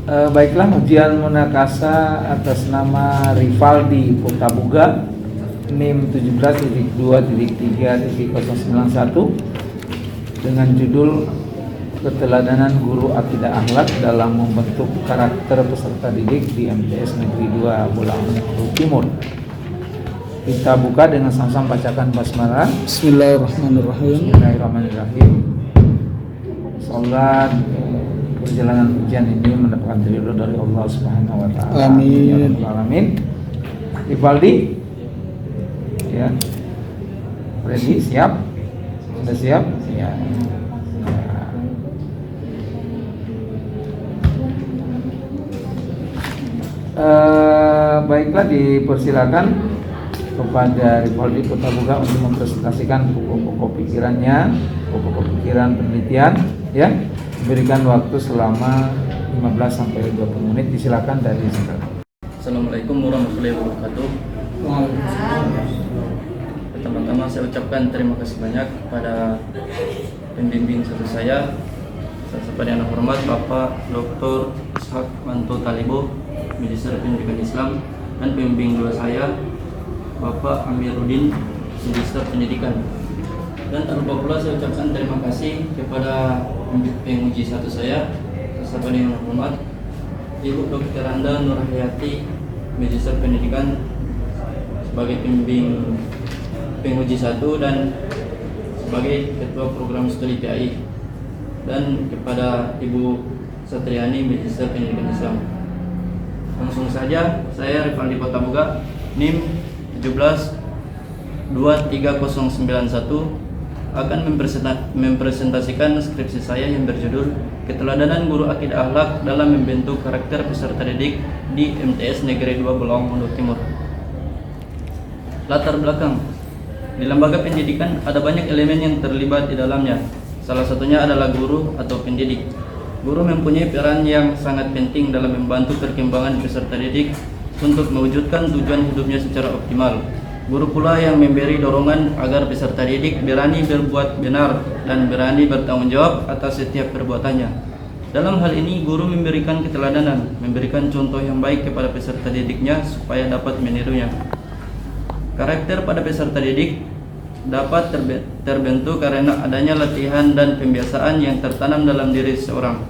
Baiklah, ujian Munakasa atas nama Rivaldi Potabuga, NIM 17.2.3.091 dengan judul Keteladanan Guru Akidah Akhlak dalam Membentuk Karakter Peserta Didik di MTS Negeri 2 Bolaang Timur. Kita buka dengan sama-sama bacakan basmalah. Bismillahirrahmanirrahim. Bismillahirrahmanirrahim. Salat perjalanan ujian ini mendapatkan ridho dari Allah Subhanahu wa taala. Amin. Ya Rabbal alamin. Rivaldi, ya. Ready? Siap? Sudah siap? Ya. Baiklah, dipersilakan kepada Rivaldi Potabuga untuk mempresentasikan pokok-pokok pikirannya, pokok-pokok pikiran penelitian, ya. Berikan waktu selama 15 sampai 20 menit. Disilakan dari sekarang. Assalamualaikum warahmatullahi wabarakatuh. Pertama-tama saya ucapkan terima kasih banyak kepada pembimbing satu saya seperti yang hormat Bapak Dr. Ishak Manto Talibo, Magister Pendidikan Islam, dan pembimbing dua saya Bapak Amiruddin, Magister Pendidikan. Dan tak lupa pula saya ucapkan terima kasih kepada penguji satu saya seperti yang hormat Ibu Dr. Anda Nurhayati, Magister Pendidikan, sebagai pembimbing penguji satu dan sebagai ketua program studi PAI, dan kepada Ibu Satriani, Magister Pendidikan Islam. Langsung saja, saya Rivaldi Potabuga, NIM 17.23091 akan mempresentasikan skripsi saya yang berjudul Keteladanan Guru Akidah Akhlak dalam Membentuk Karakter Peserta Didik di MTS Negeri 2 Bolaang Mondo Timur. Latar belakang. Di lembaga pendidikan ada banyak elemen yang terlibat di dalamnya. Salah satunya adalah guru atau pendidik. Guru mempunyai peran yang sangat penting dalam membantu perkembangan peserta didik untuk mewujudkan tujuan hidupnya secara optimal. Guru pula yang memberi dorongan agar peserta didik berani berbuat benar dan berani bertanggung jawab atas setiap perbuatannya. Dalam hal ini, guru memberikan keteladanan, memberikan contoh yang baik kepada peserta didiknya supaya dapat menirunya. Karakter pada peserta didik dapat terbentuk karena adanya latihan dan pembiasaan yang tertanam dalam diri seseorang.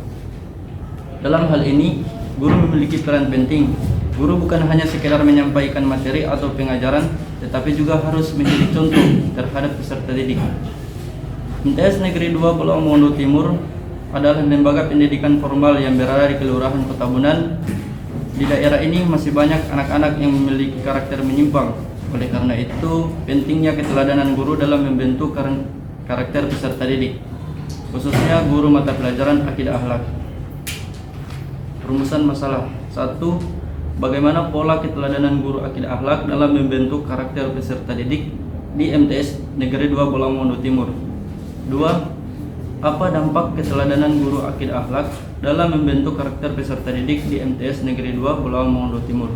Dalam hal ini, guru memiliki peran penting. Guru bukan hanya sekedar menyampaikan materi atau pengajaran, tetapi juga harus menjadi contoh terhadap peserta didik. MTS Negeri 2 Bolaang Mondo Timur adalah lembaga pendidikan formal yang berada di Kelurahan Petabunan. Di daerah ini masih banyak anak-anak yang memiliki karakter menyimpang. Oleh karena itu, pentingnya keteladanan guru dalam membentuk karakter peserta didik, khususnya guru mata pelajaran akidah akhlak. Rumusan masalah. 1. Bagaimana pola keteladanan guru akidah akhlak dalam membentuk karakter peserta didik di MTS Negeri 2 Bolaang Mondo Timur. 2. Apa dampak keteladanan guru akidah akhlak dalam membentuk karakter peserta didik di MTS Negeri 2 Bolaang Mondo Timur?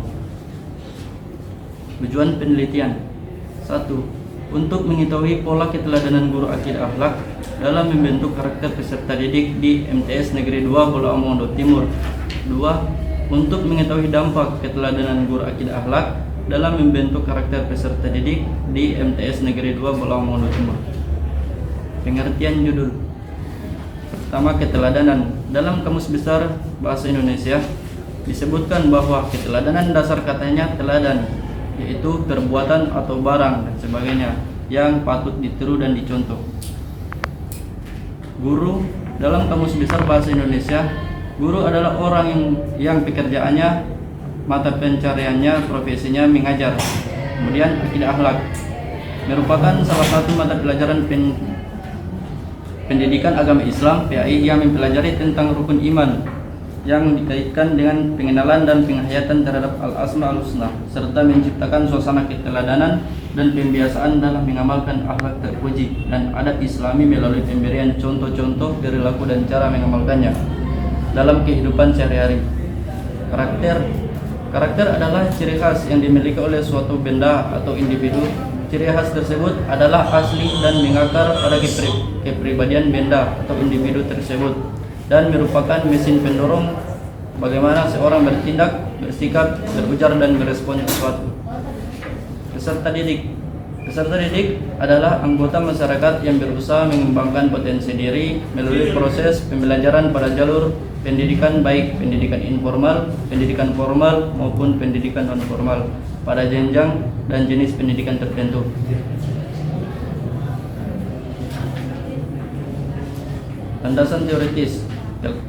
Tujuan penelitian. 1. Untuk mengetahui pola keteladanan guru akidah akhlak dalam membentuk karakter peserta didik di MTS Negeri 2 Bolaang Mondo Timur. 2. Untuk mengetahui dampak keteladanan guru akidah akhlak dalam membentuk karakter peserta didik di MTS Negeri 2 Bolaang Mondo Timur. Pengertian judul. Pertama, keteladanan. Dalam Kamus Besar Bahasa Indonesia disebutkan bahwa keteladanan dasar katanya teladan, yaitu perbuatan atau barang dan sebagainya yang patut ditiru dan dicontoh. Guru dalam Kamus Besar Bahasa Indonesia, guru adalah orang yang pekerjaannya, mata pencariannya, profesinya mengajar. Kemudian akidah akhlak merupakan salah satu mata pelajaran pendidikan agama Islam PAI yang mempelajari tentang rukun iman yang dikaitkan dengan pengenalan dan penghayatan terhadap al-asma al-husna serta menciptakan suasana keteladanan dan pembiasaan dalam mengamalkan akhlak terpuji dan adat Islami melalui pemberian contoh-contoh perilaku dan cara mengamalkannya dalam kehidupan sehari-hari. Karakter adalah ciri khas yang dimiliki oleh suatu benda atau individu. Ciri khas tersebut adalah asli dan mengakar pada kepribadian benda atau individu tersebut dan merupakan mesin pendorong bagaimana seorang bertindak, bersikap, berujar, dan merespon sesuatu. Peserta didik. Peserta didik adalah anggota masyarakat yang berusaha mengembangkan potensi diri melalui proses pembelajaran pada jalur pendidikan, baik pendidikan informal, pendidikan formal, maupun pendidikan non-formal pada jenjang dan jenis pendidikan tertentu. Landasan teoritis.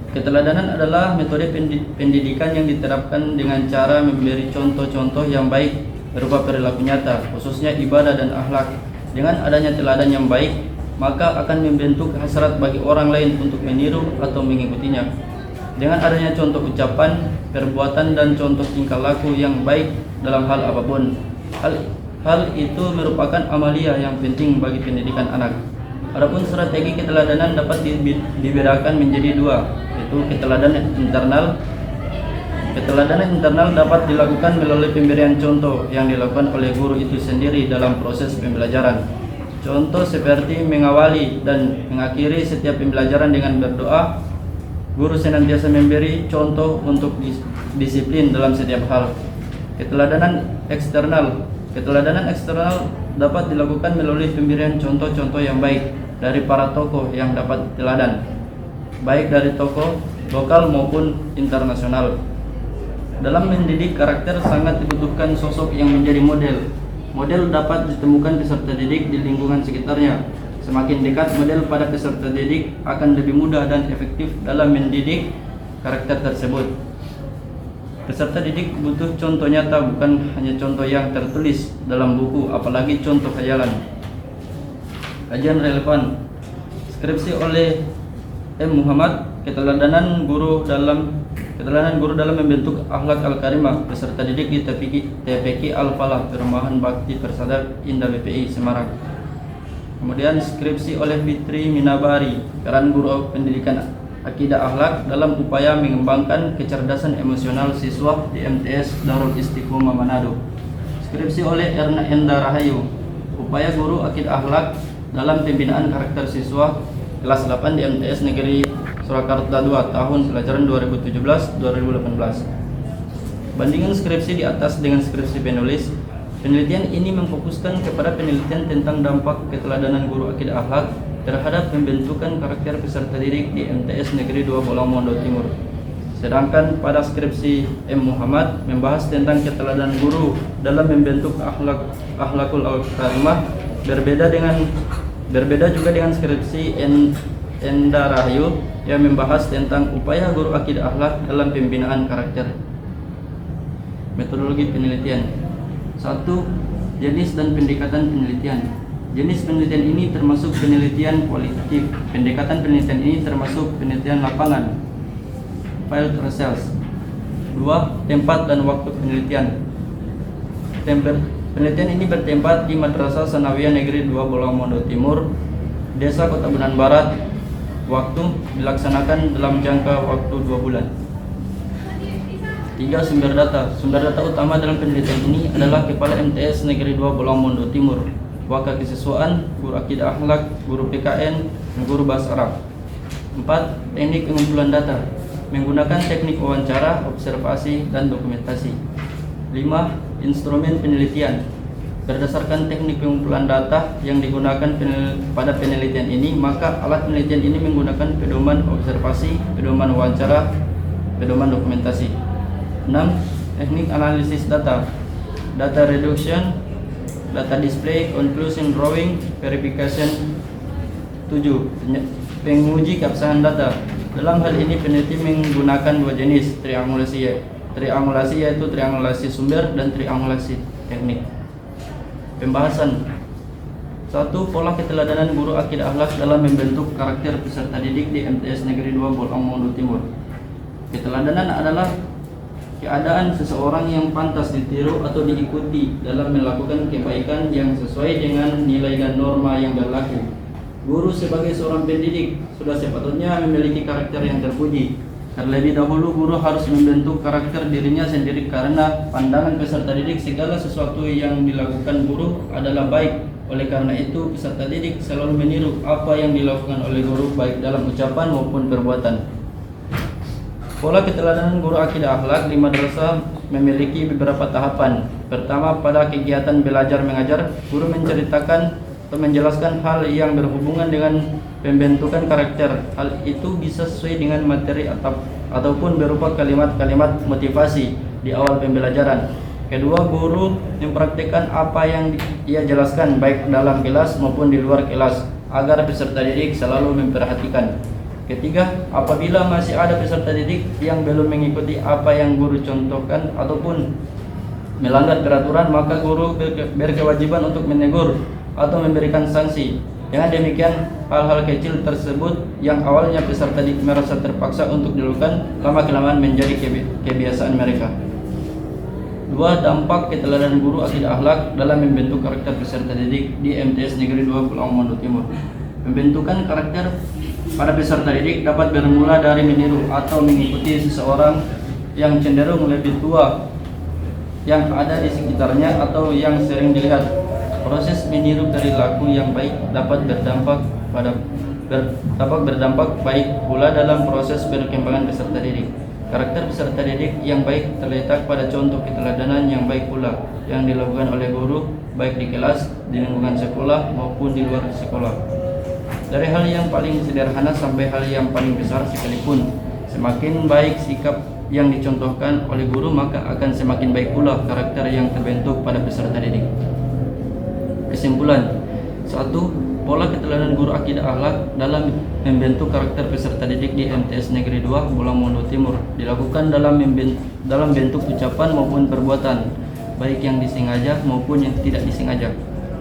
Keteladanan adalah metode pendidikan yang diterapkan dengan cara memberi contoh-contoh yang baik berupa perilaku nyata, khususnya ibadah dan akhlak. Dengan adanya teladan yang baik, maka akan membentuk hasrat bagi orang lain untuk meniru atau mengikutinya. Dengan adanya contoh ucapan, perbuatan, dan contoh tingkah laku yang baik dalam hal apapun, hal itu merupakan amalia yang penting bagi pendidikan anak. Adapun strategi keteladanan dapat dibedakan menjadi dua, yaitu keteladanan internal. Keteladanan internal dapat dilakukan melalui pemberian contoh yang dilakukan oleh guru itu sendiri dalam proses pembelajaran. Contoh seperti mengawali dan mengakhiri setiap pembelajaran dengan berdoa. Guru senantiasa memberi contoh untuk disiplin dalam setiap hal. Keteladanan eksternal. Keteladanan eksternal dapat dilakukan melalui pemberian contoh-contoh yang baik dari para tokoh yang dapat teladan, baik dari tokoh lokal maupun internasional. Dalam mendidik karakter sangat dibutuhkan sosok yang menjadi model. Model dapat ditemukan peserta didik di lingkungan sekitarnya. Semakin dekat model pada peserta didik, akan lebih mudah dan efektif dalam mendidik karakter tersebut. Peserta didik butuh contoh nyata, bukan hanya contoh yang tertulis dalam buku, apalagi contoh khayalan. Kajian relevan. Skripsi oleh M. Muhammad, keteladanan guru dalam membentuk akhlak al-karimah peserta didik di TPQ Al-Falah, Perumahan Bakti Persada Indah BPI Semarang. Kemudian skripsi oleh Fitri Minabari, peran guru pendidikan akidah akhlak dalam upaya mengembangkan kecerdasan emosional siswa di MTS Darul Istiqomah Manado. Skripsi oleh Erna Enda Rahayu, upaya guru akidah akhlak dalam pembinaan karakter siswa kelas 8 di MTS Negeri Surakarta 2 tahun pelajaran 2017-2018. Bandingan skripsi di atas dengan skripsi penulis. Penelitian ini memfokuskan kepada penelitian tentang dampak keteladanan guru akidah akhlak terhadap pembentukan karakter peserta didik di MTS Negeri 2 Bolang Mondo Timur. Sedangkan pada skripsi M. Muhammad membahas tentang keteladanan guru dalam membentuk akhlakul karimah. Berbeda juga dengan skripsi Enda Rahayu yang membahas tentang upaya guru akidah akhlak dalam pembinaan karakter. Metodologi penelitian. 1. Jenis dan pendekatan penelitian. Jenis penelitian ini termasuk penelitian kualitatif. Pendekatan penelitian ini termasuk penelitian lapangan, field research. 2. Tempat dan waktu penelitian. Penelitian ini bertempat di Madrasah Sanawiyah Negeri 2 Bolang Mondo Timur, Desa Kota Benan Barat. Waktu dilaksanakan dalam jangka waktu 2 bulan. 3. Sumber data. Sumber data utama dalam penelitian ini adalah Kepala MTS Negeri 2 Bolang Mondo Timur, Wakil Kesiswaan, Guru Akidah Akhlak, Guru PKN, dan Guru Bahasa Arab. 4. Teknik pengumpulan data, menggunakan teknik wawancara, observasi, dan dokumentasi. 5. Instrumen penelitian. Berdasarkan teknik pengumpulan data yang digunakan pada penelitian ini, maka alat penelitian ini menggunakan pedoman observasi, pedoman wawancara, pedoman dokumentasi. 6. Teknik analisis data, data reduction, data display, conclusion drawing, verification. 7. Penguji keabsahan data. Dalam hal ini peneliti menggunakan 2 jenis triangulasi yaitu triangulasi sumber dan triangulasi teknik. Pembahasan. 1. Pola keteladanan guru akidah akhlak dalam membentuk karakter peserta didik di MTS Negeri 2 Bolang Mondo Timur. Keteladanan adalah keadaan seseorang yang pantas ditiru atau diikuti dalam melakukan kebaikan yang sesuai dengan nilai dan norma yang berlaku. Guru sebagai seorang pendidik sudah sepatutnya memiliki karakter yang terpuji. Terlebih dahulu guru harus membentuk karakter dirinya sendiri, karena pandangan peserta didik segala sesuatu yang dilakukan guru adalah baik. Oleh karena itu peserta didik selalu meniru apa yang dilakukan oleh guru baik dalam ucapan maupun perbuatan. Pola keteladanan guru akidah akhlak di madrasah memiliki beberapa tahapan. Pertama, pada kegiatan belajar mengajar, guru menceritakan atau menjelaskan hal yang berhubungan dengan pembentukan karakter. Hal itu bisa sesuai dengan materi ataupun berupa kalimat-kalimat motivasi di awal pembelajaran. Kedua, guru mempraktikkan apa yang ia jelaskan baik dalam kelas maupun di luar kelas agar peserta didik selalu memperhatikan. Ketiga, apabila masih ada peserta didik yang belum mengikuti apa yang guru contohkan ataupun melanggar peraturan, maka guru berkewajiban untuk menegur atau memberikan sanksi. Dengan demikian, hal-hal kecil tersebut yang awalnya peserta didik merasa terpaksa untuk dilakukan, lama-kelamaan menjadi kebiasaan mereka. 2. Dampak keteladanan guru akidah akhlak dalam membentuk karakter peserta didik di MTS Negeri 2 Pulau Mondo Timur. Pembentukan karakter pada peserta didik dapat bermula dari meniru atau mengikuti seseorang yang cenderung lebih tua yang ada di sekitarnya atau yang sering dilihat. Proses meniru perilaku yang baik dapat berdampak baik pula dalam proses perkembangan peserta didik. Karakter peserta didik yang baik terletak pada contoh keteladanan yang baik pula yang dilakukan oleh guru baik di kelas, di lingkungan sekolah maupun di luar sekolah. Dari hal yang paling sederhana sampai hal yang paling besar sekalipun, semakin baik sikap yang dicontohkan oleh guru, maka akan semakin baik pula karakter yang terbentuk pada peserta didik. Kesimpulan: 1. Pola keteladanan guru akidah akhlak dalam membentuk karakter peserta didik di MTS Negeri 2 Pulau Mondo Timur dilakukan dalam bentuk ucapan maupun perbuatan, baik yang disengaja maupun yang tidak disengaja.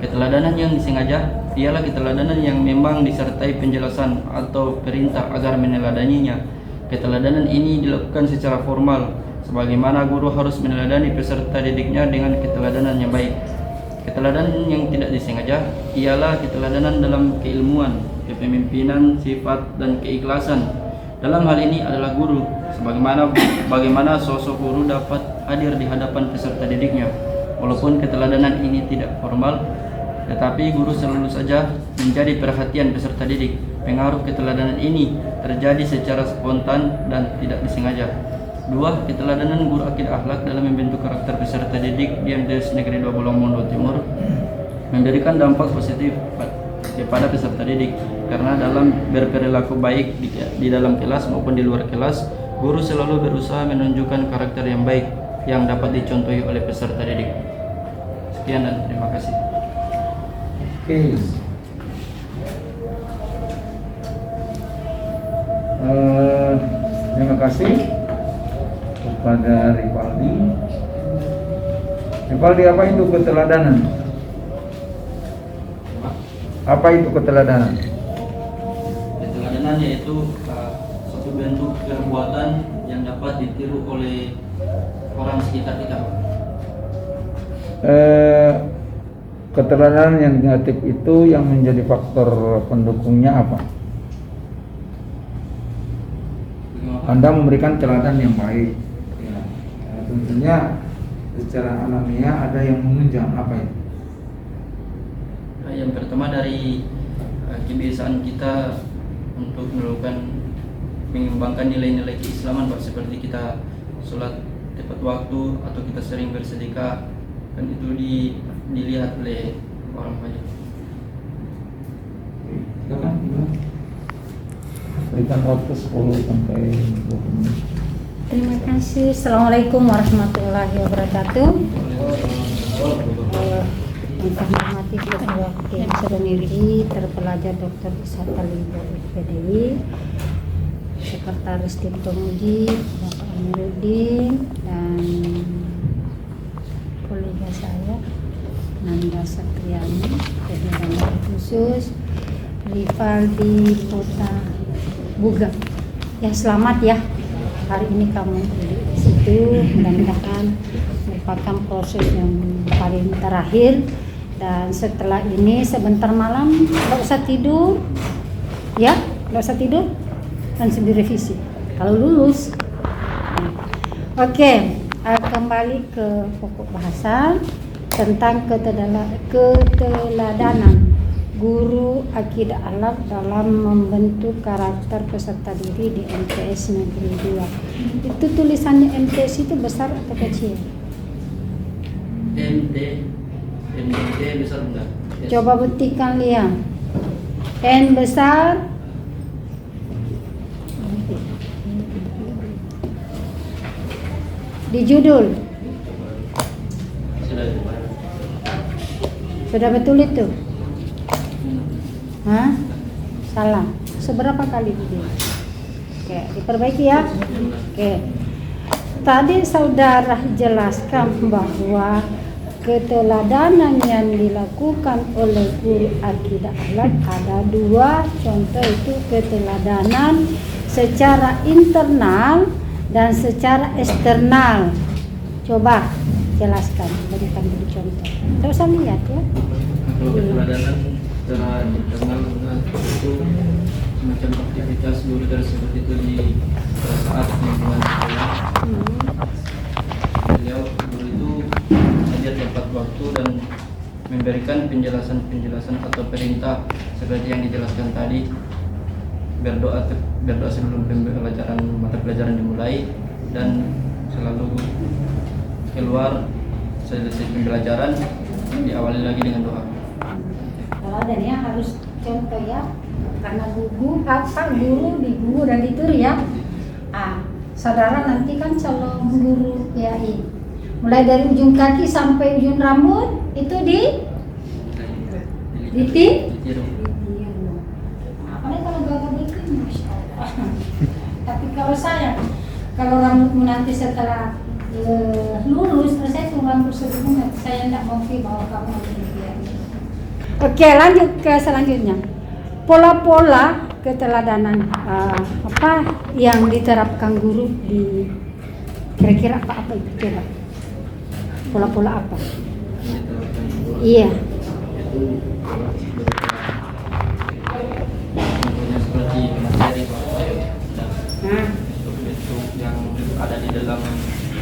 Keteladanan yang disengaja ialah keteladanan yang memang disertai penjelasan atau perintah agar meneladaninya. Keteladanan ini dilakukan secara formal, sebagaimana guru harus meneladani peserta didiknya dengan keteladanan yang baik. Keteladanan yang tidak disengaja ialah keteladanan dalam keilmuan, kepemimpinan, sifat, dan keikhlasan. Dalam hal ini adalah guru, bagaimana sosok guru dapat hadir di hadapan peserta didiknya. Walaupun keteladanan ini tidak formal, tetapi guru selalu saja menjadi perhatian peserta didik. Pengaruh keteladanan ini terjadi secara spontan dan tidak disengaja. 2. Keteladanan guru akidah akhlak dalam membentuk karakter peserta didik di MTS Negeri 2 Pulau Mondo Timur memberikan dampak positif kepada peserta didik, karena dalam berperilaku baik di dalam kelas maupun di luar kelas, guru selalu berusaha menunjukkan karakter yang baik yang dapat dicontohi oleh peserta didik. Sekian dan terima kasih. Oke. Terima kasih kepada Rivaldi. Rivaldi, apa itu keteladanan? Apa itu keteladanan? Keteladanan yaitu suatu bentuk perbuatan yang dapat ditiru oleh orang sekitar kita. Keteladanan yang negatif itu yang menjadi faktor pendukungnya apa? Anda memberikan teladan yang baik, ya, tentunya secara alamiah ada yang menunjang. Apa itu? Yang pertama dari kebiasaan kita untuk mengembangkan nilai-nilai keislaman, Pak, seperti kita sholat tepat waktu atau kita sering bersedekah, kan itu dilihat oleh orang banyak. Silakan. Berikan waktu 10 sampai 20 menit. Terima kasih. Assalamualaikum warahmatullahi wabarakatuh. Yang kami hormati Ketua yang Sereniri, terpelajar Dr. Ishak Talibo PDI, Sekretaris Tim Pemuji Bapak Amiruddin, dan kolega saya Nanda Satriani, Ketua khusus Rivaldi Kota Buga. Ya, selamat ya. Hari ini kamu di situ, mudah-mudahan merupakan proses yang paling terakhir, dan setelah ini sebentar malam nggak usah tidur ya, nggak usah tidur, langsung direvisi kalau lulus. Oke, kembali ke pokok bahasan tentang keteladanan guru akidah akhlak dalam membentuk karakter peserta didik di MTS Negeri 2. Itu tulisannya MTS itu besar atau kecil? MT besar enggak? Yes. Coba buktikan lihat. N besar. Di judul. Sudah betul itu? Hah? Salah. Seberapa kali video? Oke, diperbaiki ya. Oke. Tadi saudara jelaskan bahwa keteladanan yang dilakukan oleh guru akidah akhlak ada dua contoh, itu keteladanan secara internal dan secara eksternal. Coba jelaskan, berikan dulu contoh. Tidak usah lihat ya. Kalau keteladanan secara internal itu semacam aktivitas guru tersebut itu di saat lingkungan sekolah. Beliau guru itu hadir tepat waktu dan memberikan penjelasan atau perintah seperti yang dijelaskan tadi. Berdoa sebelum mata pelajaran dimulai, dan selalu keluar selesai pembelajaran diawali lagi dengan doa. Dan ya harus contoh ya, karena guru di guru dan itu ya. Saudara nanti kan calon guru PAI, mulai dari ujung kaki sampai ujung rambut itu ditiru. Apalagi kalau gagah bikin, masya Allah. Tapi kalau rambutmu nanti setelah lulus, saya tuh rambut sebelumnya, saya tidak mau bawa kamu ke PAI. Oke, lanjut ke selanjutnya. Pola-pola keteladanan apa yang diterapkan guru di kira-kira apa itu, coba? Pola-pola apa? Iya. Seperti materi bentuk yang ada di dalam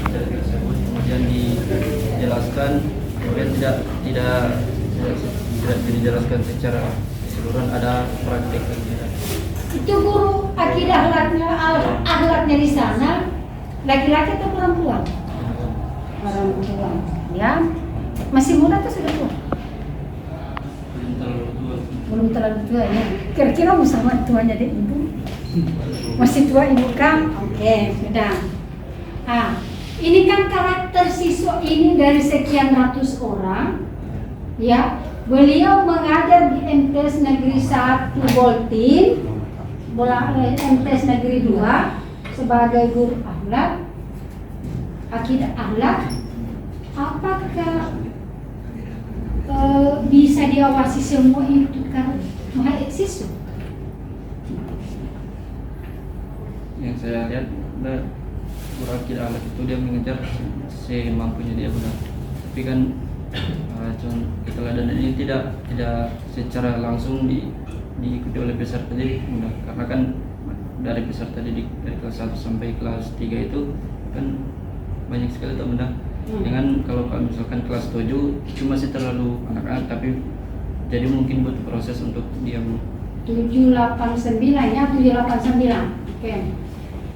materi tersebut, kemudian dijelaskan, kemudian tidak dijelaskan secara keseluruhan, ada praktek dan tidak. Itu guru akidah akhlaknya di sana laki-laki atau perempuan? Perempuan. Ya. Masih muda atau sudah tua? Belum terlalu tua ya. Kira-kira mau sama tuanya deh ibu? Masih tua ibu kan? Oke, sudah. Ini kan karakter siswa ini dari sekian ratus orang. Ya, beliau mengajar di MTS Negeri 1 Boltin, MTS Negeri 2 sebagai guru akhlak, akidah akhlak. Apakah bisa diawasi semua itu kan mahasiswa? Yang saya lihat, guru akidah akhlak itu dia mengejar semampunya dia benar. Tapi kan keteladanan ini tidak secara langsung diikuti oleh peserta didik, karena kan dari peserta didik dari kelas 1 sampai kelas 3 itu kan banyak sekali tak benar. Dengan kalau misalkan kelas 7 itu masih terlalu anak-anak, tapi jadi mungkin butuh proses untuk dia 789 ya, 789. Oke.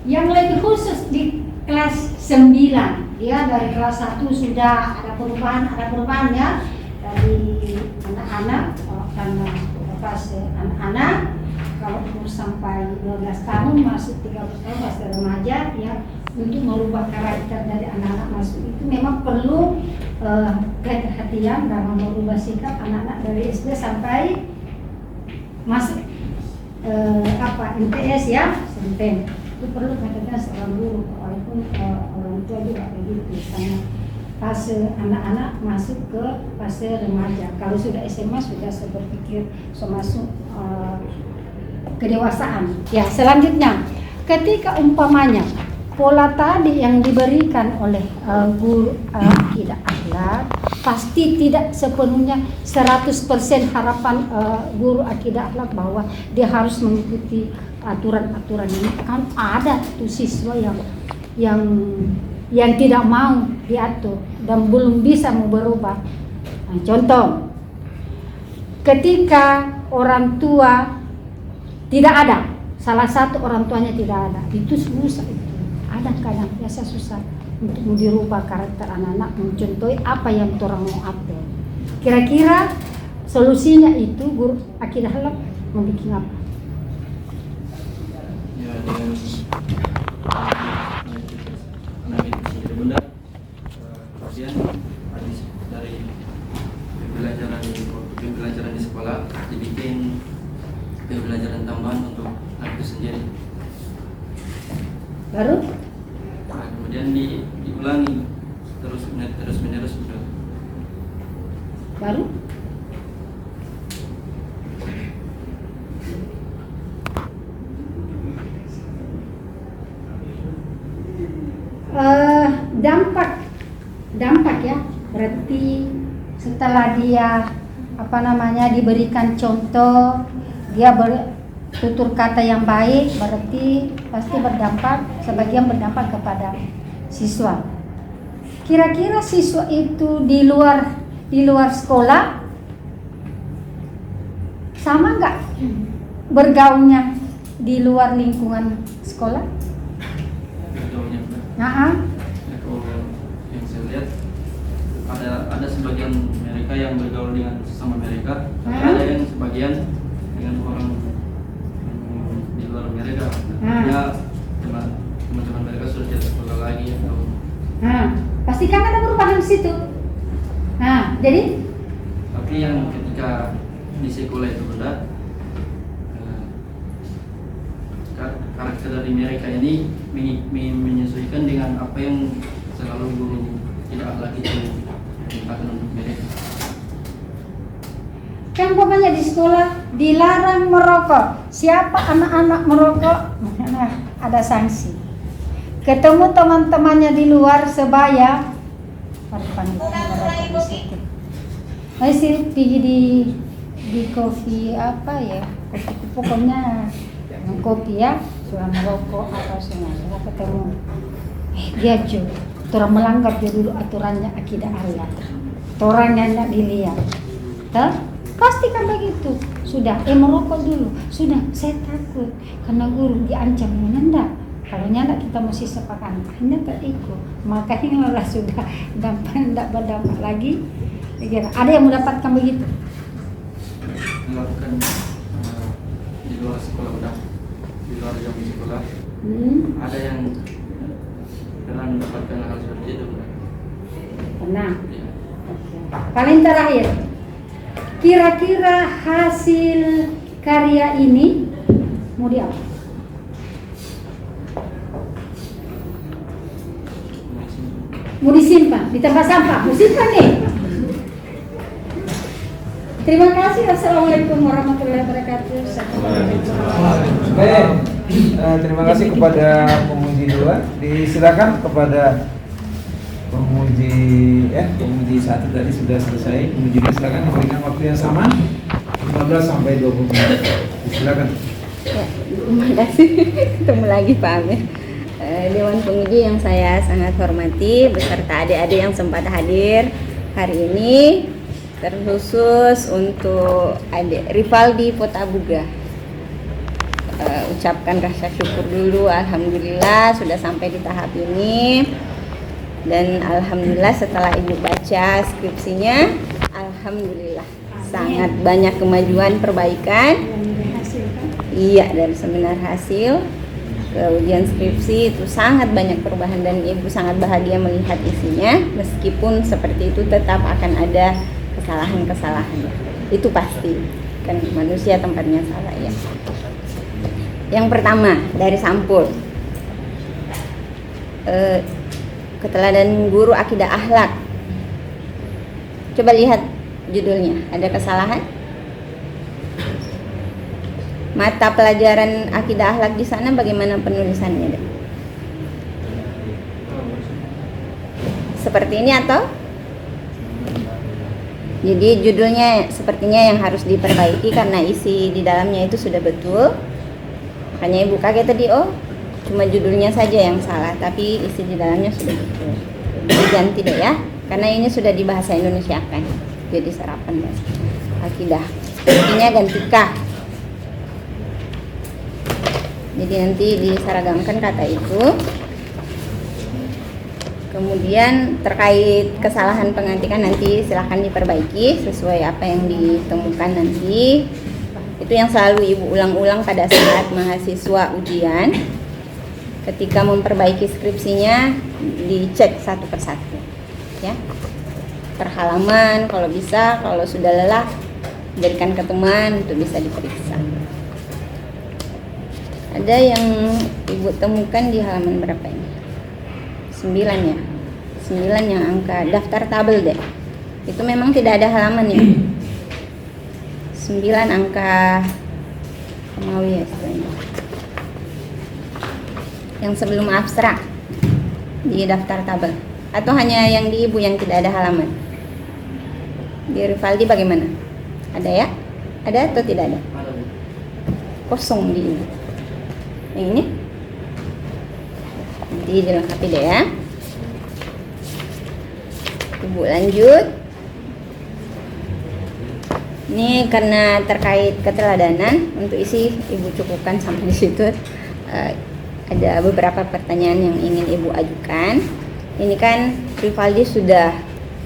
Yang lebih khusus di kelas 9. Dia dari kelas 1 sudah ada perubahan ya, dari anak-anak, karena fase anak-anak, kalau umur sampai 12 tahun masuk 13 tahun fase remaja ya, untuk merubah karakter dari anak-anak masuk itu memang perlu kehati-hatian dalam merubah sikap anak-anak dari SD sampai masuk MTS ya, SMP. Itu perlu kehati-hatian seorang guru, walaupun orang tua juga begitu, karena fase anak-anak masuk ke fase remaja. Kalau sudah SMA sudah berpikir masuk kedewasaan. Ya, selanjutnya, ketika umpamanya pola tadi yang diberikan oleh guru akidah akhlak pasti tidak sepenuhnya 100% harapan guru akidah akhlak bahwa dia harus mengikuti aturan-aturan ini. Kan ada tuh siswa yang tidak mau diatur dan belum bisa mau berubah. Contoh, ketika orang tua tidak ada, salah satu orang tuanya tidak ada, itu susah itu. Ada kadang biasa susah untuk dirubah karakter anak-anak, mencontohi apa yang orang mau apel. Kira-kira solusinya itu guru akidah halal mau bikin apa? Ya, dengan anak itu sendiri bunda, kemudian habis dari pembelajaran di sekolah dibikin pembelajaran tambahan untuk anak itu sendiri. Baru Nah, kemudian diulangi terus menerus bunda. baru dampak ya, berarti setelah dia diberikan contoh, dia bertutur kata yang baik, berarti pasti berdampak, sebagian berdampak kepada siswa. Kira-kira siswa itu di luar sekolah sama nggak bergaulnya di luar lingkungan sekolah? Bergaulnya bunda. Nah, Kalau yang saya lihat ada sebagian mereka yang bergaul dengan sesama mereka, tapi ada yang sebagian dengan orang di luar mereka. Ya teman-teman mereka sudah tidak sekolah lagi atau pasti kan ada perubahan di situ. Nah, jadi tapi yang ketika di sekolah itu bunda, karakter dari mereka ini menyesuaikan dengan apa yang selalu guru tidak akhlak itu mintakan untuk mereka. kan pokoknya di sekolah dilarang merokok. Siapa anak-anak merokok, nah, ada sanksi. Ketemu teman-temannya di luar sebaya, merokok di situ. Masih pergi di kopi apa ya? Kopi pokoknya kopi ya, sudah merokok atau semua ketemu. Dia juga orang melanggar dulu aturannya akidah Allah. Orangnya tidak dilihat. Pasti kan begitu. Sudah, merokok dulu. Sudah, saya takut karena guru diancam menyendak. Kalau nyandak kita mesti sepakan. Hanya tak ikut. Makanya lah sudah tidak berdampak lagi. Ada yang mendapatkan begitu. Melakukan di luar sekolah udah, di luar jam sekolah. Ada yang pernah mendapatkan hal seperti itu. Pernah. Ya. Paling terakhir, kira-kira hasil karya ini mau diapa? Mau disimpan di tempat sampah, mau simpan nih. Terima kasih. Assalamualaikum warahmatullahi wabarakatuh. Baik, terima kasih kepada penguji dua. Disilakan kepada penguji satu tadi sudah selesai. Penguji dua silakan memberikan waktu yang sama 15 sampai 20 menit. Silakan. Ya, terima kasih. Ketemu lagi Pak Amir. Dewan penguji yang saya sangat hormati beserta adik-adik yang sempat hadir hari ini, terkhusus untuk adik Rivaldi Potabuga. Ucapkan rasa syukur dulu, alhamdulillah sudah sampai di tahap ini. Dan alhamdulillah setelah ibu baca skripsinya, alhamdulillah sangat banyak kemajuan perbaikan. Iya, dari seminar hasil ke ujian skripsi itu sangat banyak perubahan dan ibu sangat bahagia melihat isinya. Meskipun seperti itu tetap akan ada kesalahan-kesalahan, itu pasti, kan manusia tempatnya salah ya. Yang pertama dari sampul, keteladanan guru akidah akhlak. Coba lihat judulnya, ada kesalahan? Mata pelajaran akidah akhlak di sana bagaimana penulisannya? Dek? Seperti ini atau? Jadi judulnya sepertinya yang harus diperbaiki karena isi di dalamnya itu sudah betul. Makanya ibu kaget tadi, cuma judulnya saja yang salah, tapi isi di dalamnya sudah betul. Diganti deh ya, karena ini sudah di bahasa Indonesia kan, jadi serapan bahasa akidah. Intinya ganti K. Jadi nanti diseragamkan kata itu. Kemudian terkait kesalahan pengantikan nanti silahkan diperbaiki sesuai apa yang ditemukan nanti. Itu yang selalu Ibu ulang-ulang pada saat mahasiswa ujian. Ketika memperbaiki skripsinya dicek satu persatu, ya. Per halaman kalau bisa, kalau sudah lelah berikan ke teman untuk bisa diperiksa. Ada yang Ibu temukan di halaman berapa ini? 9 ya. 9 yang angka daftar tabel deh. Itu memang tidak ada halaman ya. 9 angka Romawi ya istilahnya. Yang sebelum abstrak di daftar tabel. Atau hanya yang di Ibu yang tidak ada halaman? Di Rivaldi bagaimana? Ada ya? Ada atau tidak ada? Ada, Bu. Kosong di Ibu. Yang ini? Nanti dilengkapi deh ya. Ibu lanjut. Ini karena terkait keteladanan, untuk isi Ibu cukupkan sampai di situ. Ada beberapa pertanyaan yang ingin Ibu ajukan. Ini kan Rivaldi sudah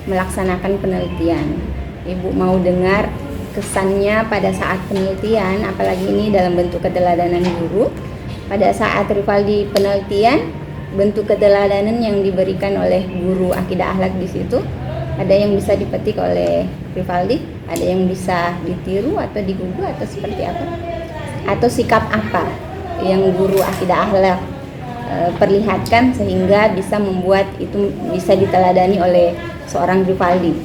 melaksanakan penelitian. Ibu mau dengar kesannya pada saat penelitian, apalagi ini dalam bentuk keteladanan guru. Pada saat Rivaldi penelitian, bentuk keteladanan yang diberikan oleh guru akidah akhlak di situ, ada yang bisa dipetik oleh Rivaldi, ada yang bisa ditiru atau digugu atau seperti apa? Atau sikap apa yang guru akidah akhlak perlihatkan sehingga bisa membuat itu bisa diteladani oleh seorang Rivaldi?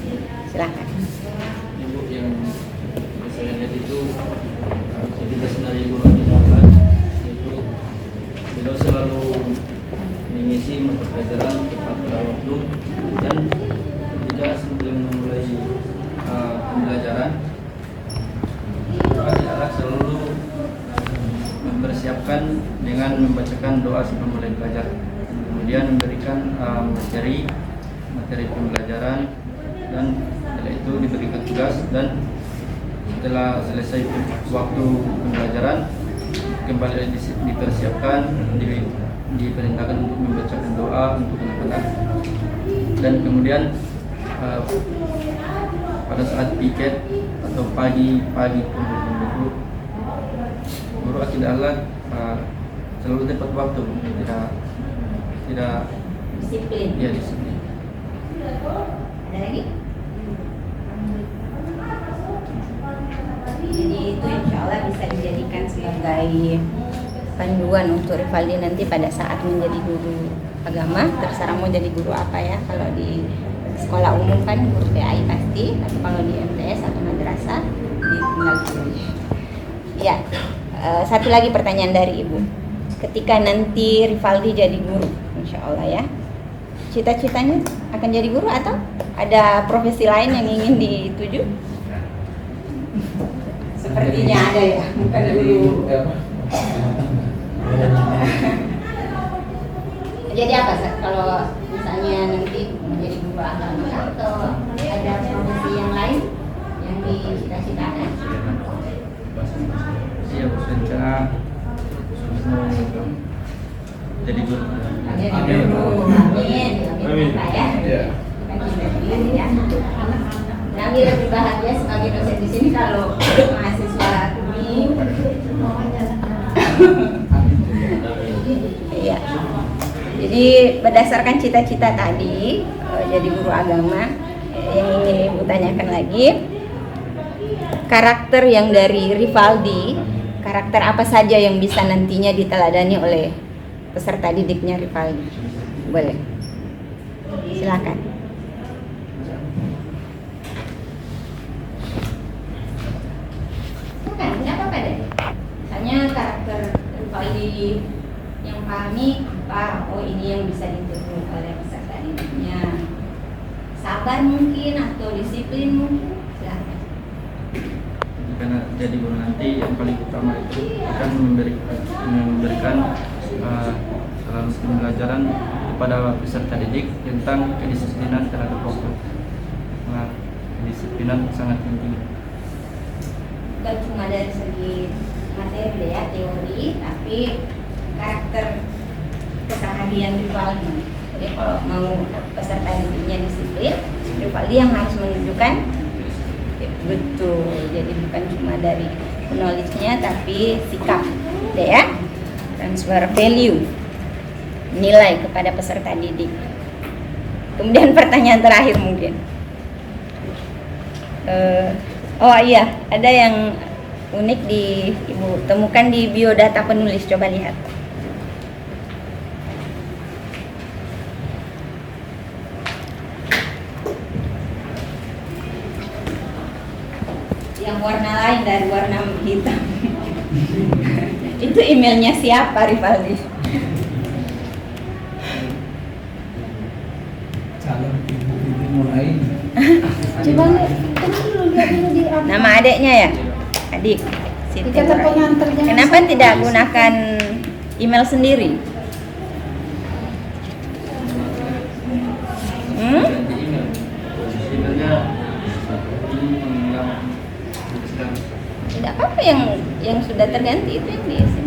Silakan. Ibu yang saya lihat itu aktivitas dari guru akidah akhlak itu beliau selalu mengisi mata pelajaran tepat pada waktu, dan ketika sebelum memulai pembelajaran guru akidah akhlak selalu mempersiapkan dengan membacakan doa sebelum mulai belajar, kemudian memberikan materi pembelajaran, dan setelah itu diberikan tugas, dan setelah selesai waktu pembelajaran kembali dipersiapkan, diperintahkan untuk membacakan doa untuk anak-anak, dan kemudian pada saat piket atau pagi guru akidah akhlak selalu tepat waktu, tidak Disiplin. ya disiplin. Ada lagi? Jadi itu insya Allah bisa dijadikan sebagai panduan untuk Rivaldi nanti pada saat menjadi guru agama. Terserah mau jadi guru apa ya. Kalau di sekolah umum kan guru PAI pasti, tapi kalau di MTS atau madrasah tinggal pilih. Ya, satu lagi pertanyaan dari Ibu. Ketika nanti Rivaldi jadi guru, insya Allah ya, cita-citanya akan jadi guru atau ada profesi lain yang ingin dituju? Sepertinya ada ya, bukan guru. Jadi apa kalau misalnya nanti menjadi guru agama atau ada profesi yang lain yang dicita-citakan? Iya, rencana mau jadi guru. Jadi guru, amin, amin, ya. Kami lebih bahagia sebagai dosen di sini kalau mahasiswa kami. Iya. Jadi berdasarkan cita-cita tadi jadi guru agama, yang ingin Ibu tanyakan lagi, karakter yang dari Rivaldi, karakter apa saja yang bisa nantinya diteladani oleh peserta didiknya Rivaldi? Boleh. Silakan. Enggak apa-apa deh. Misalnya karakter Rivaldi yang pahami apa? Oh, ini yang bisa ditiru oleh peserta didiknya. Sabar mungkin atau disiplin mungkin. Silakan. Karena jadi guru nanti yang paling utama itu akan memberikan salam pembelajaran kepada peserta didik tentang kedisiplinan terhadap waktu. Nah, kedisiplinan sangat penting. bukan cuma dari segi materi ya, teori, tapi karakter keseharian Rivaldi. Jadi kalau mau peserta didiknya disiplin, Rivaldi yang harus menunjukkan betul. Jadi bukan cuma dari knowledge-nya, tapi sikap, ya, transfer value, nilai kepada peserta didik. Kemudian pertanyaan terakhir mungkin. Oh iya, ada yang unik Ibu temukan di biodata penulis, coba lihat. Yang warna lain dari warna hitam. Itu emailnya siapa, Rivaldi? Calon ibu mulai. Coba dulu lihat dulu di apa. Nama adiknya ya? Adik. Siti Dikata Nurhayati. pengantarnya. Kenapa tidak gunakan email sendiri? Ganti email. Emailnya ini yang sekarang. Tidak apa-apa yang sudah terganti itu yang diisi.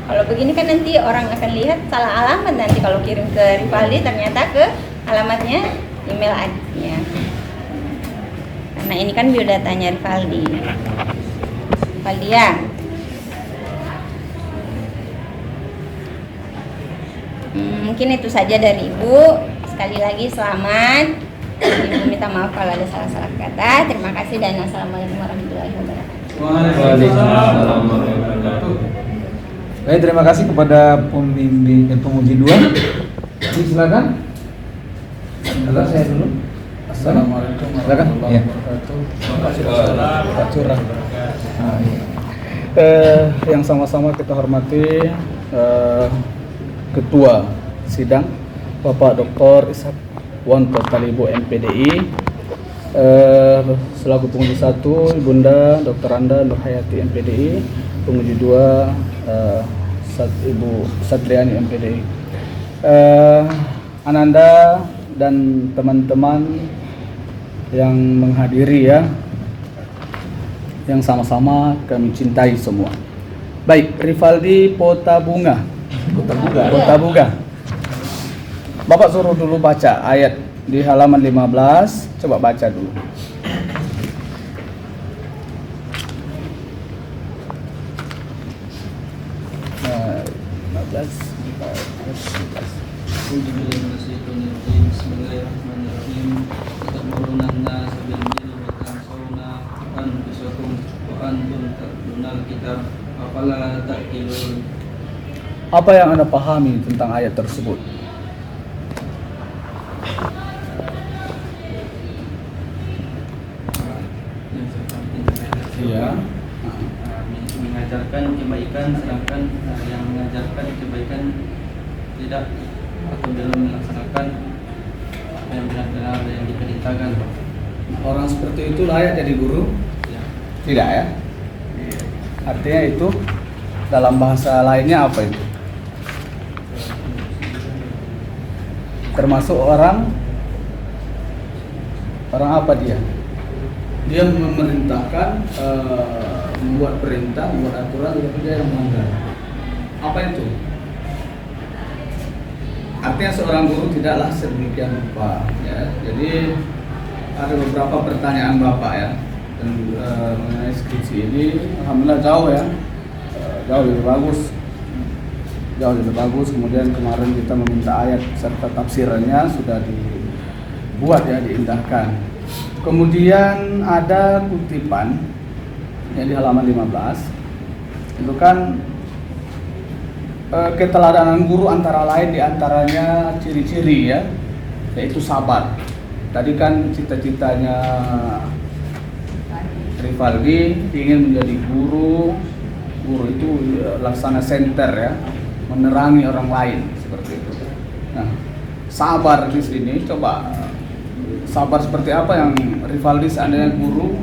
Kalau begini kan nanti orang akan lihat salah alamat, nanti kalau kirim ke Rivaldi ternyata ke alamatnya email adiknya. Karena ini kan biodatanya Rivaldi. Rivaldi ya. Mungkin itu saja dari Ibu. Sekali lagi selamat. Ibu minta maaf kalau ada salah-salah kata. Terima kasih dan assalamualaikum warahmatullahi wabarakatuh. Waalaikumsalam warahmatullahi wabarakatuh. Baik, terima kasih kepada pembimbing penguji 2. Silakan. Silakan saya dulu. Assalamualaikum Silakan. warahmatullahi Iya. wabarakatuh. Pak Curah. Ah, iya. Yang sama-sama kita hormati Ketua Sidang Bapak Dr. Ishak Wanto Talibo MPDI, selaku penguji 1 Ibunda Dr. Anda Nurhayati MPDI, penguji 2 Ibu Satriani MPDI, Ananda dan teman-teman yang menghadiri ya, yang sama-sama kami cintai semua. Baik, Rivaldi Potabunga. Potabunga. Bapak suruh dulu baca ayat di halaman 15, coba baca dulu. Nah, 15. Bismillahirrahmanirrahim. Ta'murunanna sabil birri wa tansawna anfusakum wa antum tatlunal kitab afala ta'qilun. Apa yang Anda pahami tentang ayat tersebut? Iya. Mengajarkan kebaikan, sedangkan yang mengajarkan kebaikan tidak atau belum melaksanakan apa yang benar-benar yang diperintahkan. Orang seperti itu layak jadi guru? Ya. Tidak ya? Artinya itu dalam bahasa lainnya apa itu? Termasuk orang apa dia? Dia memerintahkan, membuat perintah, membuat aturan, tapi dia yang melanggar. Apa itu? Artinya seorang guru tidaklah sedemikian rupa ya. Jadi ada beberapa pertanyaan Bapak ya, dan mengenai skripsi ini alhamdulillah jauh ya, jauh lebih bagus. Kemudian kemarin kita meminta ayat serta tafsirannya sudah dibuat ya, diindahkan. Kemudian ada kutipan yang di halaman 15 itu kan keteladanan guru antara lain diantaranya ciri-ciri ya, yaitu sabar. Tadi kan cita-citanya Rivaldi ingin menjadi guru itu laksana senter ya, menerangi orang lain seperti itu. Nah, sabar di sini coba sabar seperti apa yang Rivaldi seandainya guru,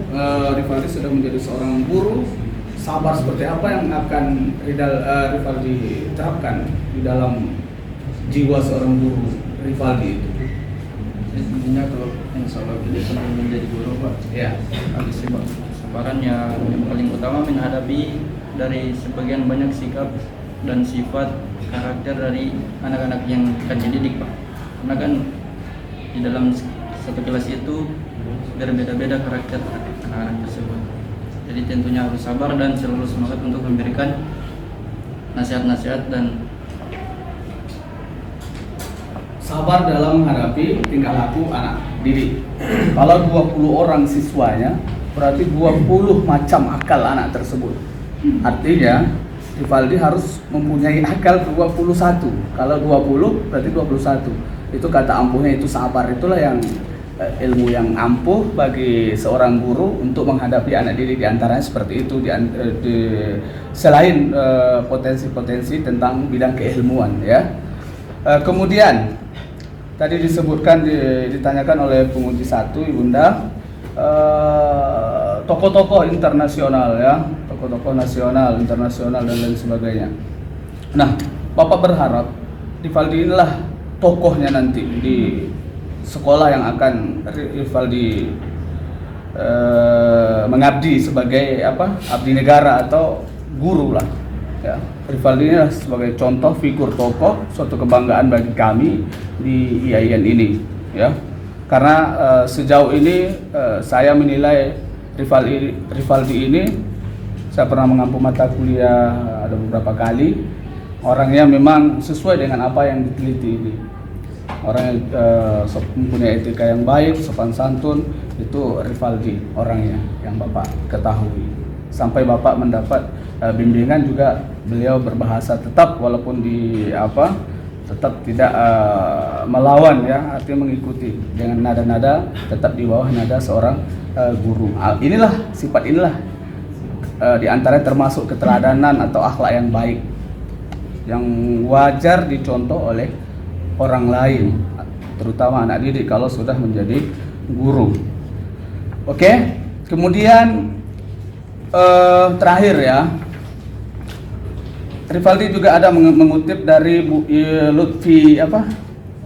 Rivaldi sudah menjadi seorang guru, sabar seperti apa yang akan Rivaldi terapkan di dalam jiwa seorang guru Rivaldi itu? Intinya kalau insya Allah kita menjadi guru Pak, Ya. habis Pak peran yang paling utama menghadapi dari sebagian banyak sikap dan sifat karakter dari anak-anak yang akan dididik, Pak. Karena kan di dalam satu kelas itu berbeda-beda karakter anak-anak tersebut. Jadi tentunya harus sabar dan selalu semangat untuk memberikan nasihat-nasihat dan sabar dalam menghadapi tingkah laku anak didik. Kalau 20 orang siswanya, berarti 20 macam akal anak tersebut. Artinya Rivaldi harus mempunyai akal 21. Kalau 20 berarti 21. Itu kata ampuhnya, itu sabar. Itulah yang ilmu yang ampuh bagi seorang guru untuk menghadapi anak didik. Di antaranya seperti itu, selain potensi-potensi tentang bidang keilmuan, ya. Kemudian tadi disebutkan, ditanyakan oleh penguji 1, Ibunda, tokoh-tokoh internasional, ya, tokoh-tokoh nasional, internasional dan lain sebagainya. Nah, Bapak berharap Rivaldi inilah tokohnya nanti di sekolah yang akan Rivaldi mengabdi sebagai abdi negara atau guru lah, ya. Rivaldi inilah sebagai contoh figur tokoh, suatu kebanggaan bagi kami di IAIN ini, ya. Karena sejauh ini saya menilai Rivaldi ini, saya pernah mengampu mata kuliah ada beberapa kali, orangnya memang sesuai dengan apa yang diteliti ini. Orang yang mempunyai etika yang baik, sopan santun, itu Rivaldi orangnya yang Bapak ketahui. Sampai Bapak mendapat bimbingan juga, beliau berbahasa tetap walaupun tetap tidak melawan, ya, artinya mengikuti dengan nada-nada, tetap di bawah nada seorang guru. Inilah sifat di antaranya termasuk keteladanan atau akhlak yang baik yang wajar dicontoh oleh orang lain, terutama anak didik kalau sudah menjadi guru. Oke, kemudian terakhir, ya, Rivaldi juga ada mengutip dari Bu Lutfi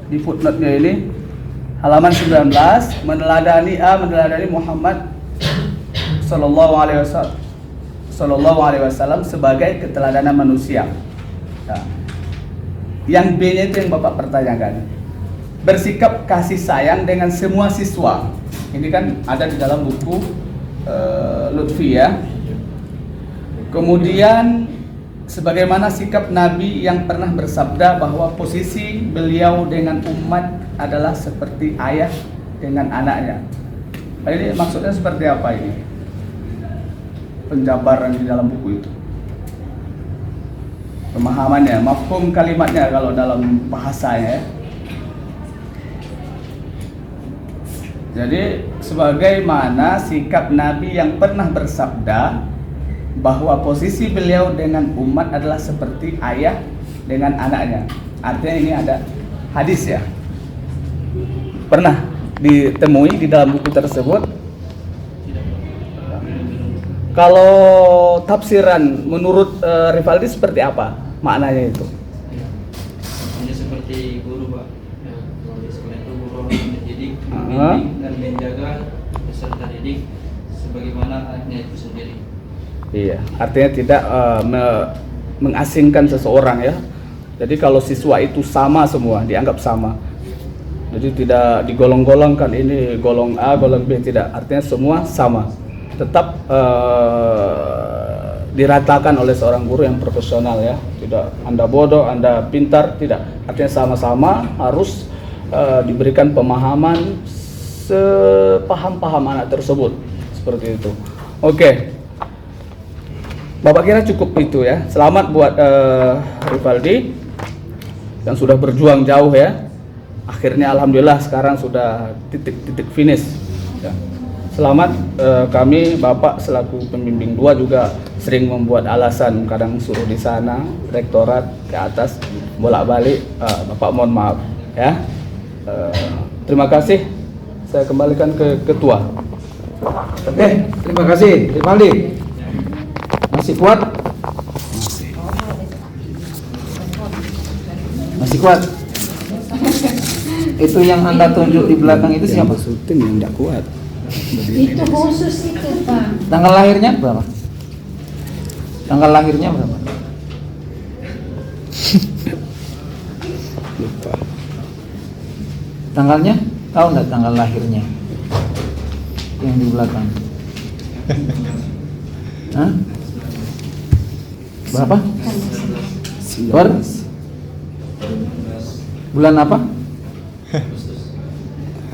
di footnote-nya ini, halaman 19, meneladani Muhammad sallallahu alaihi wasallam sebagai keteladanan manusia. Nah, yang B-nya itu yang Bapak pertanyakan. Bersikap kasih sayang dengan semua siswa. Ini kan ada di dalam buku Lutfi, ya. Kemudian sebagaimana sikap Nabi yang pernah bersabda bahwa posisi beliau dengan umat adalah seperti ayah dengan anaknya. Ini maksudnya seperti apa ini? Penjabaran di dalam buku itu. Pemahamannya, mafhum kalimatnya kalau dalam bahasanya, ya. Jadi sebagaimana sikap Nabi yang pernah bersabda bahwa posisi beliau dengan umat adalah seperti ayah dengan anaknya. Artinya ini ada hadis, ya. Pernah ditemui di dalam buku tersebut. Kalau tafsiran menurut Rivaldi seperti apa maknanya itu? Ini seperti guru, Pak. Ya, kalau di sekolah itu guru mendidik, membimbing dan menjaga peserta didik sebagaimana anaknya itu sendiri. Iya, artinya tidak mengasingkan seseorang, ya. Jadi kalau siswa itu sama semua, dianggap sama. Jadi tidak digolong-golongkan, ini golong A, golong B, tidak. Artinya semua sama. Tetap diratakan oleh seorang guru yang profesional, ya. Tidak Anda bodoh, Anda pintar, tidak. Artinya sama-sama harus diberikan pemahaman sepaham-paham anak tersebut. Seperti itu. Oke. Bapak kira cukup itu, ya. Selamat buat Rivaldi yang sudah berjuang jauh, ya. Akhirnya alhamdulillah sekarang sudah titik finish, ya. Selamat. Kami Bapak selaku pembimbing 2 juga sering membuat alasan, kadang suruh di sana rektorat ke atas bolak-balik. Bapak mohon maaf, ya. Terima kasih. Saya kembalikan ke ketua. Oke, terima kasih Rivaldi. Masih kuat? Masih kuat? Itu yang Anda tunjuk di belakang itu siapa? Maksudnya yang tidak kuat. Itu khusus itu Pak. Tanggal lahirnya berapa? Tanggal lahirnya berapa? Lupa. Tanggalnya? Tahu nggak tanggal lahirnya? Yang di belakang. Hah? Berapa? Per? Bulan apa?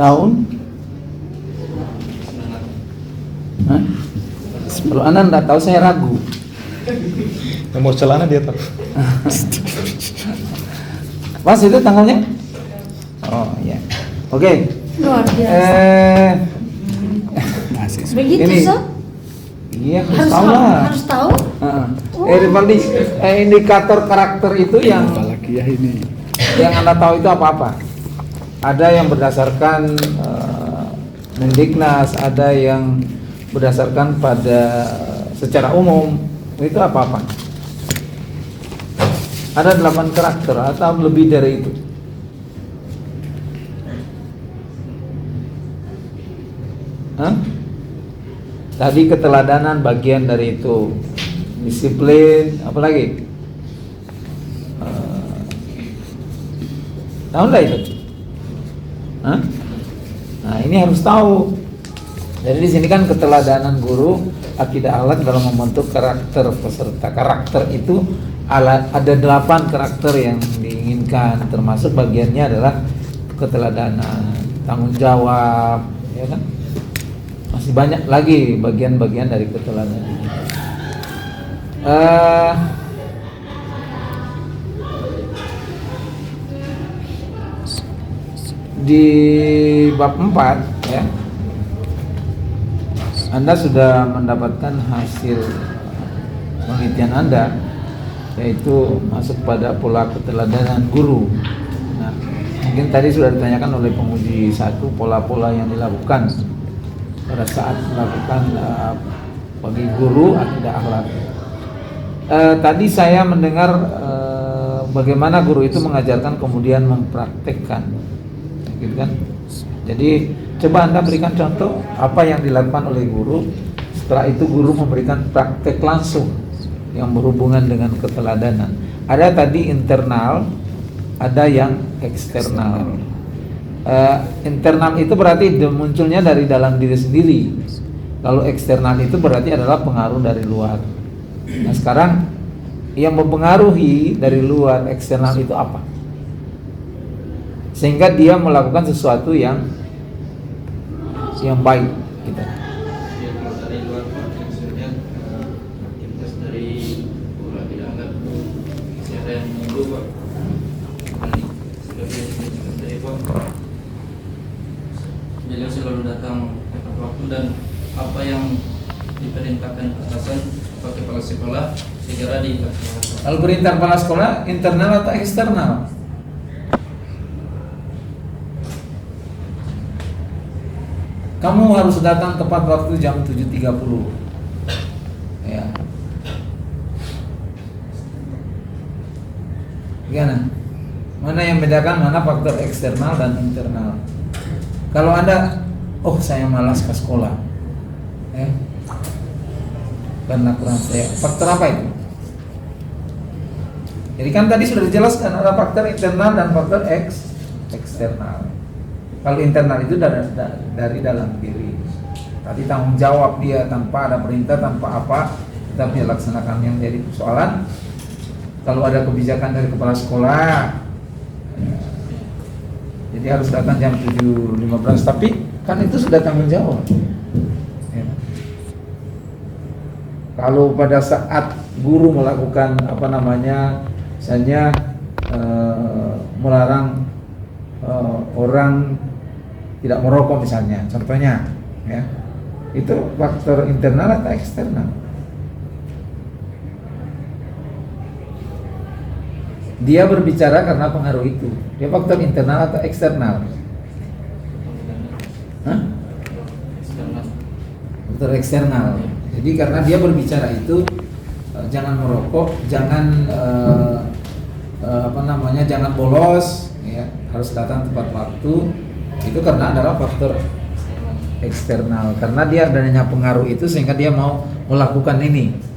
Tahun? Hah? Kalau Anda nggak tahu, saya ragu. Nomor celana dia tahu. Mas, itu tanggalnya? Oh iya. Oke. Luar biasa. Masih. Begitu ini- Sob? Iya, harus Harus tahu tahu, lah. harus tahu. Rivaldi, indikator karakter itu yang Apalagi ya ini. Anda tahu itu apa-apa? Ada yang berdasarkan Mendiknas, ada yang berdasarkan pada secara umum, itu apa-apa? Ada 8 karakter atau lebih dari itu. Hah? Tadi keteladanan bagian dari itu. Disiplin, apalagi? Tahu nggak itu? Hah? Nah, ini harus tahu. Jadi di sini kan keteladanan guru, akidah akhlak dalam membentuk karakter peserta. Karakter itu ada 8 karakter yang diinginkan, termasuk bagiannya adalah keteladanan, tanggung jawab, ya kan? Masih banyak lagi bagian-bagian dari keteladanan. Di bab 4 ya, Anda sudah mendapatkan hasil penelitian Anda, yaitu masuk pada pola keteladanan guru. Nah, mungkin tadi sudah ditanyakan oleh penguji 1 pola-pola yang dilakukan pada saat melakukan bagi guru akidah akhlak. Tadi saya mendengar bagaimana guru itu mengajarkan kemudian mempraktekkan, gitu kan? Jadi coba Anda berikan contoh apa yang dilakukan oleh guru. Setelah itu guru memberikan praktek langsung yang berhubungan dengan keteladanan. Ada tadi internal, ada yang eksternal. Internal itu berarti munculnya dari dalam diri sendiri. Kalau eksternal itu berarti adalah pengaruh dari luar. Nah, sekarang yang mempengaruhi dari luar eksternal itu apa? Sehingga dia melakukan sesuatu yang baik gitu. Ya, kalau dari luar Pak, maksudnya aktivitas dari pola bilangan ada yang minggu Pak. Nanti sudah biasa dari Pak. Beliau selalu datang tepat waktu dan apa yang diperintahkan atasan Pak Kepala Sekolah segera dilaksanakan. Kalau perintah kepala sekolah internal atau eksternal? Kamu harus datang tepat waktu jam 7.30. Ya. Gimana? Mana yang bedakan mana faktor eksternal dan internal? Kalau Anda, saya malas ke sekolah, karena kurang saya. Faktor apa itu? Jadi kan tadi sudah dijelaskan ada faktor internal dan faktor eksternal. Kalau internal itu dari dalam diri. Tadi tanggung jawab dia tanpa ada perintah, tanpa apa, tetap dia laksanakan. Yang jadi persoalan kalau ada kebijakan dari kepala sekolah, jadi harus datang jam 7.15. Tapi kan itu sudah tanggung jawab. Ya. Kalau pada saat guru melakukan misalnya melarang orang tidak merokok misalnya, contohnya, ya, itu faktor internal atau eksternal? Dia berbicara karena pengaruh itu, dia faktor internal atau eksternal? Hah? Faktor eksternal. Jadi karena dia berbicara itu, jangan merokok, jangan jangan bolos, ya, harus datang tepat waktu. Itu karena adalah faktor eksternal karena dia adanya pengaruh itu sehingga dia mau melakukan ini.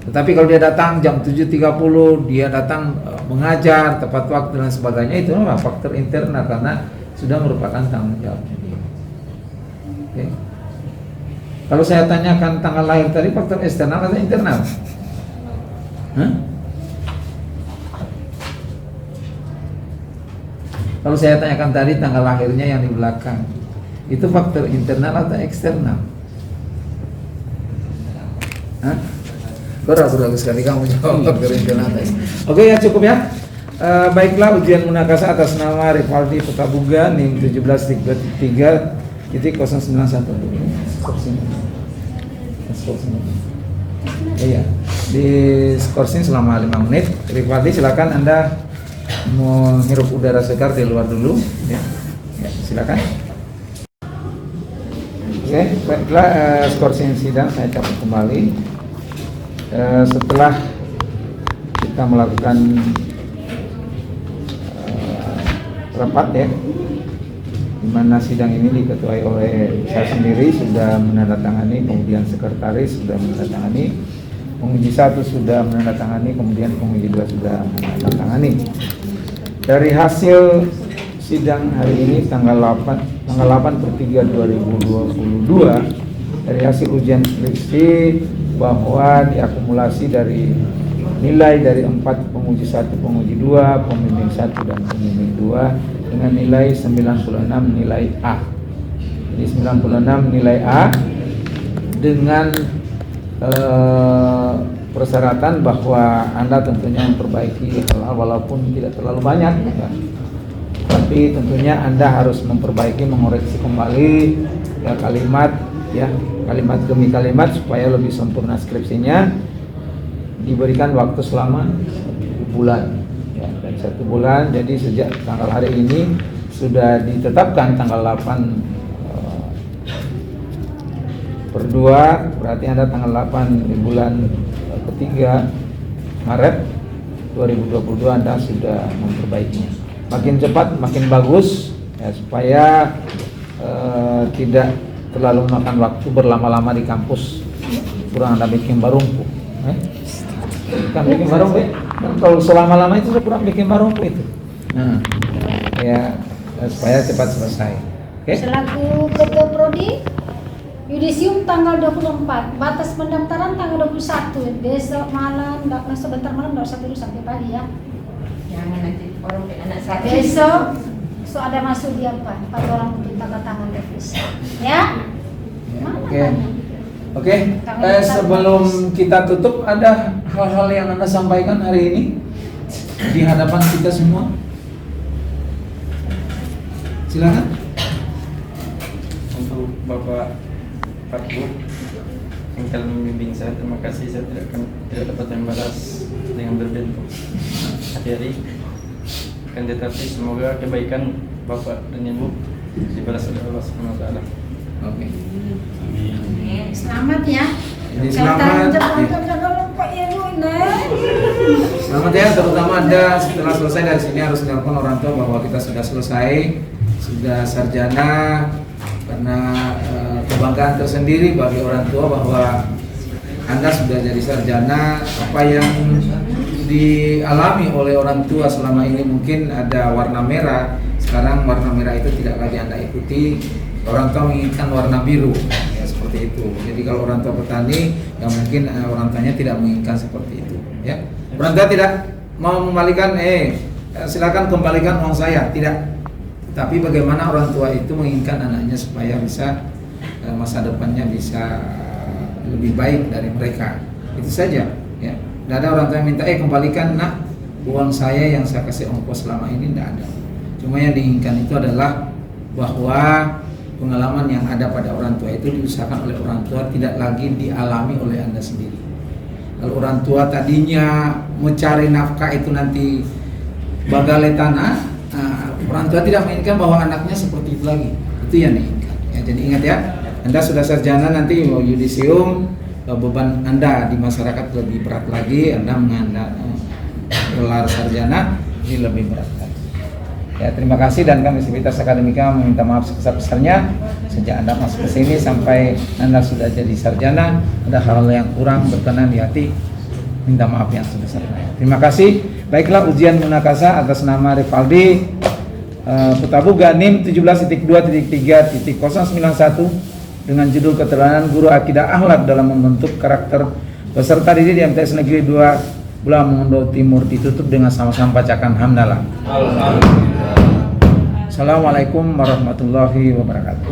Tetapi kalau dia datang jam 7.30, dia datang mengajar tepat waktu dan sebagainya, itu memang faktor internal karena sudah merupakan tanggung jawabnya dia. Oke. Kalau saya tanyakan tanggal lahir tadi, faktor eksternal atau internal? Hah? Kalau saya tanyakan tadi tanggal lahirnya yang di belakang, itu faktor internal atau eksternal? Hah? Ragu-ragu sekali kamu jawab faktor internal atau eksternal. Oke ya, cukup ya. Baiklah, ujian Munakasa atas nama Rivaldi Putabuga NIM 17.3.091. Iya, di skorsing selama 5 menit. Rivaldi silakan Anda menghirup udara segar di luar dulu ya. Ya, silakan. Oke, baiklah, skorsing sidang saya catat kembali. Setelah kita melakukan rapat ya, di mana sidang ini diketuai oleh saya sendiri sudah menandatangani, kemudian sekretaris sudah menandatangani, penguji 1 sudah menandatangani, kemudian penguji 2 sudah menandatangani. Dari hasil sidang hari ini tanggal 8/3/2022, dari hasil ujian skripsi bahwa diakumulasi dari nilai dari 4 penguji 1, penguji 2, pembimbing 1 dan pembimbing 2 dengan nilai 96 nilai A. Jadi 96 nilai A dengan persyaratan bahwa Anda tentunya memperbaiki hal-hal walaupun tidak terlalu banyak ya. Tapi tentunya Anda harus memperbaiki, mengoreksi kembali ya kalimat demi kalimat supaya lebih sempurna skripsinya. Diberikan waktu selama 1 bulan ya, dan 1 bulan, jadi sejak tanggal hari ini sudah ditetapkan tanggal 8/2, berarti Anda tanggal 8 di bulan ketiga Maret 2022 Anda sudah memperbaikinya. Makin cepat makin bagus ya, supaya tidak terlalu makan waktu berlama-lama di kampus, kurang Anda bikin barungku kan bikin barungku ya. Kalau selama-lama itu kurang bikin barungku itu. Nah ya, supaya cepat selesai. Oke? Selaku Ketua Prodi Yudisium tanggal 24, batas pendaftaran tanggal 21. Besok malam, sebentar malam, enggak usah dulu sampai pagi ya. Jangan nanti orang kayak anak saya. Besok so ada masuk dia 4 orang untuk tanda tangan revisi. Ya? Mana Oke. tanya? Oke, sebelum kita tutup, ada hal-hal yang Anda sampaikan hari ini di hadapan kita semua. Silakan. Untuk Bapak Fatbu yang telah membimbing saya, terima kasih. Saya tidak dapat membalas dengan berbentuk materi, kan tetapi semoga kebaikan Bapak dan Ibu dibalas oleh Allah Subhanahu wa taala. Oke. Selamat ya. Jadi selamat. Selamat ya, terutama Anda setelah selesai dari sini harus menelpon orang tua bahwa kita sudah selesai, sudah sarjana, karena kebanggaan tersendiri bagi orang tua bahwa Anda sudah jadi sarjana. Apa yang dialami oleh orang tua selama ini mungkin ada warna merah, sekarang warna merah itu tidak lagi Anda ikuti. Orang tua menginginkan warna biru ya, seperti itu. Jadi kalau orang tua petani ya mungkin orang tuanya tidak menginginkan seperti itu ya. Orang tua tidak mau membalikan silakan kembalikan uang saya, tidak. Tapi bagaimana orang tua itu menginginkan anaknya supaya bisa masa depannya bisa lebih baik dari mereka. Itu saja ya. Tidak ada orang tua yang minta kembalikan nak uang saya yang saya kasih ongkos selama ini, tidak ada. Cuma yang diinginkan itu adalah bahwa pengalaman yang ada pada orang tua itu diusahakan oleh orang tua tidak lagi dialami oleh Anda sendiri. Kalau orang tua tadinya mencari nafkah itu nanti bagalai tanah, orang tua tidak menginginkan bahwa anaknya seperti itu lagi. Itu yang diinginkan ya. Jadi ingat ya, Anda sudah sarjana, nanti mau yudisium, beban Anda di masyarakat lebih berat lagi. Anda gelar sarjana ini lebih berat lagi Ya, terima kasih dan kami Sivitas Akademika meminta maaf sebesar-besarnya sejak Anda masuk ke sini sampai Anda sudah jadi sarjana, ada hal yang kurang berkenan di hati, minta maaf yang sebesar-besarnya. Terima kasih. Baiklah, ujian Munakasa atas nama Rivaldi Putabuga NIM 17.2.3.091 dengan judul Keteladanan Guru Akidah Akhlak dalam membentuk karakter peserta didik di MTS Negeri 2 Bulang Mongondo Timur ditutup dengan sama-sama bacakan hamdalah. Assalamualaikum warahmatullahi wabarakatuh.